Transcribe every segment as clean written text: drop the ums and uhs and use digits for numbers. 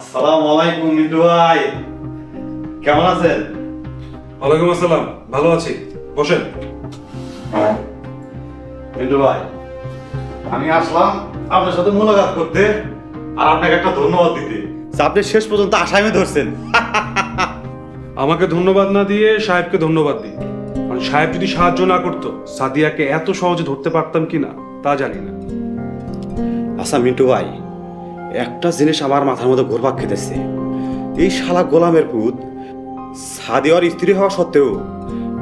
আসসালামু আলাইকুম মিন্টু ভাই, কেমন আছেন? ওয়ালাইকুম আসসালাম, ভালো আছি, বসেন। মিন্টু ভাই, আমি আসলাম আপনার সাথে মোলাকাত করতে আর আপনাকে একটা ধন্যবাদ দিতে। আপনি শেষ পর্যন্ত আসামি ধরছেন। আমাকে ধন্যবাদ না দিয়ে সাহেবকে ধন্যবাদ দিই। মানে সাহেব যদি সাহায্য না করতো সাদিয়াকে এত সহজে ধরতে পারতাম কিনা তা জানি না। আচ্ছা মিন্টু ভাই, একটা জিনিস আমার মাথার মধ্যে ঘুরপাক খেতেছে। এই শালা গোলামের পুত সাদিয়ার স্ত্রী হওয়া সত্ত্বেও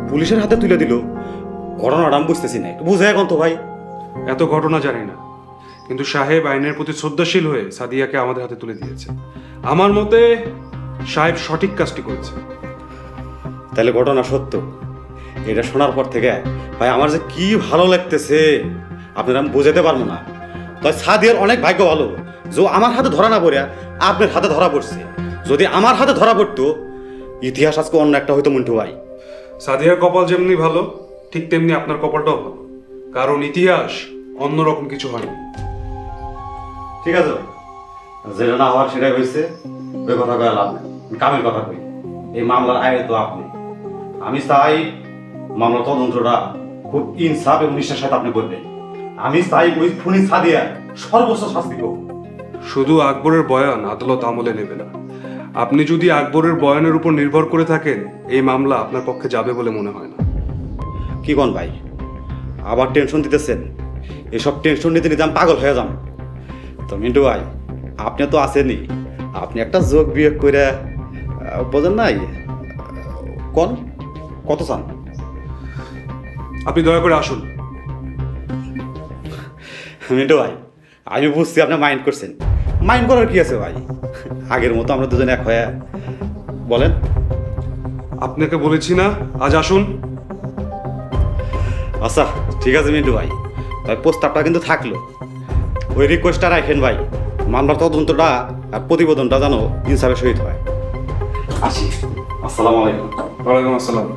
পুলিশের হাতে তুলে দিল। ঘটনাটা আমি বুঝতেছি না, একটু বুঝে এখন তো ভাই। এত ঘটনা জানি না, কিন্তু সাহেব আইনের প্রতি শ্রদ্ধাশীল হয়ে সাদিয়াকে আমাদের হাতে তুলে দিয়েছে। আমার মতে সাহেব সঠিক কাজটি করেছে। তাহলে ঘটনা সত্য। এটা শোনার পর থেকে ভাই আমার যে কি ভালো লাগতেছে আপনারা আমি বোঝাতে পারবো না। তাই সাদিয়ার অনেক ভাগ্য ভালো যে আমার হাতে ধরা না পড়ে আপনার হাতে ধরা পড়ছে। যদি আমার হাতে ধরা পড়তো ইতিহাস আজকে অন্য একটা হয়তো মিন্টু ভাই। সাদিয়ার কপাল যেমনি ভালো ঠিক তেমনি আপনার কপালটাও ভালো, কারণ ইতিহাস অন্যরকম কিছু হয়নি। ঠিক আছে, যেটা না হওয়ার সেটাই হয়েছে। ওই কথা কয়ে লাভ নেই, কামের কথা কই। এই মামলার আয় তো আপনি। আমি চাই মামলার তদন্তটা খুব ইনসাফ এবং নিষ্ঠার সাথে আপনি করবেন। আমি চাই ওই খুনি সাদিয়া সর্বোচ্চ শাস্তি হোক। শুধু আকবরের বয়ান আদালত আমলে নেবে না। আপনি যদি আকবরের বয়ানের উপর নির্ভর করে থাকেন এই মামলা আপনার পক্ষে যাবে বলে মনে হয় না। কি কোন ভাই, আবার টেনশন দিতেছেন? এসব টেনশন নিতে নিতে আমি পাগল হয়ে যান। তো মিন্টু ভাই, আপনি তো আছেনই, আপনি একটা যোগ বিয়োগ করে বোঝেন নাই কোন কত চান? আপনি দয়া করে আসুন। মিন্টু ভাই, আমি বুঝছি আপনি মাইন্ড করছেন। মাইন্ড করার কি আছে ভাই, আগের মতো আমরা দুজনে এক হয়ে বলেন। আপনাকে বলেছি না আজ আসুন। আচ্ছা ঠিক আছে মিন্টু ভাই, তাই প্রস্তাবটা কিন্তু থাকলো। ওই রিকোয়েস্টটা রাখেন ভাই, মামলার তদন্তটা আর প্রতিবেদনটা যেন ইনসাফের সহিত হয়। আসি, আসসালামু আলাইকুম। ওয়ালাইকুম আসসালাম।